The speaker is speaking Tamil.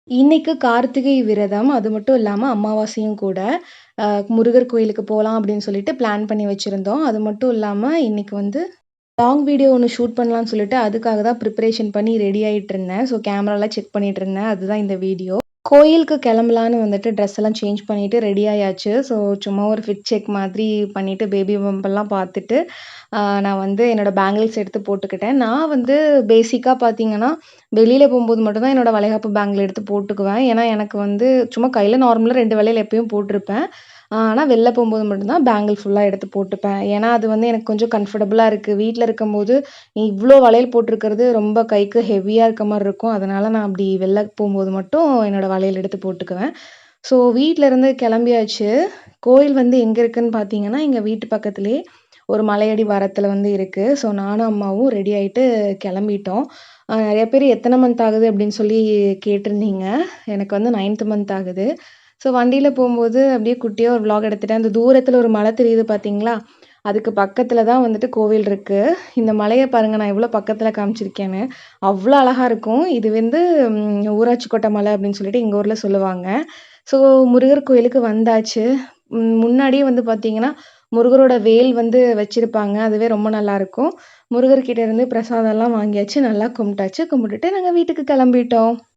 இன்னைக்கு கார்த்திகை விரதம். அது மட்டும் இல்லாம அமாவாசையும் கூட. அ முருகர் கோயிலுக்கு போலாம் அப்படின்னு சொல்லிட்டு பிளான் பண்ணி வச்சிருந்தோம். அது மட்டும் இல்லாம இன்னைக்கு வந்து லாங் வீடியோ ஒண்ணு ஷூட் பண்ணலான்னு சொல்லிட்டு அதுக்காக தான் ப்ரிப்பரேஷன் பண்ணி ரெடி ஆயிட்டு இருந்தேன். ஸோ கேமராலாம் செக் பண்ணிட்டு இருந்தேன். அதுதான் இந்த வீடியோ. கோயிலுக்கு கிளம்பலான்னு வந்துட்டு ட்ரெஸ் எல்லாம் சேஞ்ச் பண்ணிட்டு ரெடி ஆயாச்சு. ஸோ சும்மா ஒரு ஃபிட் செக் மாதிரி பண்ணிட்டு பேபி பம்பெல்லாம் பார்த்துட்டு, நான் வந்து என்னோட பேங்கிள்ஸ் எடுத்து போட்டுக்கிட்டேன். நான் வந்து பேசிக்கா பார்த்தீங்கன்னா, வெளியில போம்போது மட்டும் தான் என்னோட வளைகாப்பு பேங்கிள் எடுத்து போட்டுக்குவேன். ஏன்னா, எனக்கு வந்து சும்மா கையில நார்மலா 2 வளையல் எப்பயும் போட்டிருப்பேன். ஆனா வெளில போம்போது மட்டும் தான் பேங்கிள் ஃபுல்லா எடுத்து போட்டுப்பேன். ஏன்னா, அது வந்து எனக்கு கொஞ்சம் கம்ஃபர்டபுளா இருக்கு. வீட்ல இருக்கும்போது இவ்ளோ வளையல் போட்டிருக்கிறது ரொம்ப கைக்கு ஹெவியா இருக்க மாரி இருக்கும். அதனால நான் அப்படி வெளில போம்போது மட்டும் என்னோட வளையல் எடுத்து போட்டுக்குவேன். ஸோ வீட்ல இருந்து கிளம்பியாச்சு. கோயில் வந்து எங்க இருக்குன்னு பார்த்தீங்கன்னா, எங்க வீட்டு பக்கத்திலேயே ஒரு மலையடி வாரத்தில வந்து இருக்கு. ஸோ நானும், அம்மாவும் ரெடி ஆயிட்டு கிளம்பிட்டோம். நெறைய பேர் எத்தன மந்த் ஆகுது அப்படின்னு சொல்லி கேட்டிருந்தீங்க. எனக்கு வந்து 9த் மந்த் ஆகுது. ஸோ வண்டியில போம்போது அப்படியே குட்டியா ஒரு விளாக் எடுத்துட்டேன். அந்த தூரத்தில ஒரு மலை தெரியுது பார்த்தீங்களா? அதுக்கு பக்கத்தில தான் வந்துட்டு கோவில் இருக்கு. இந்த மலைய பாருங்க நான் எவ்வளோ பக்கத்தில காமிச்சிருக்கேன்னு. அவ்ளோ அழகா இருக்கும். இது வந்து ஊராட்சி கோட்டை மலை அப்படின்னு சொல்லிட்டு எங்க ஊர்ல சொல்லுவாங்க. ஸோ முருகர் கோயிலுக்கு வந்தாச்சு. முன்னாடியே வந்து பார்த்தீங்கன்னா, முருகரோட வேல் வந்து வச்சிருப்பாங்க. அதுவே ரொம்ப நல்லாருக்கும். முருகர் கிட்ட இருந்து பிரசாதம்லாம் வாங்கியாச்சு. நல்லா கும்பிட்டாச்சு. கும்பிட்டுட்டு நாங்க வீட்டுக்கு கிளம்பிட்டோம்.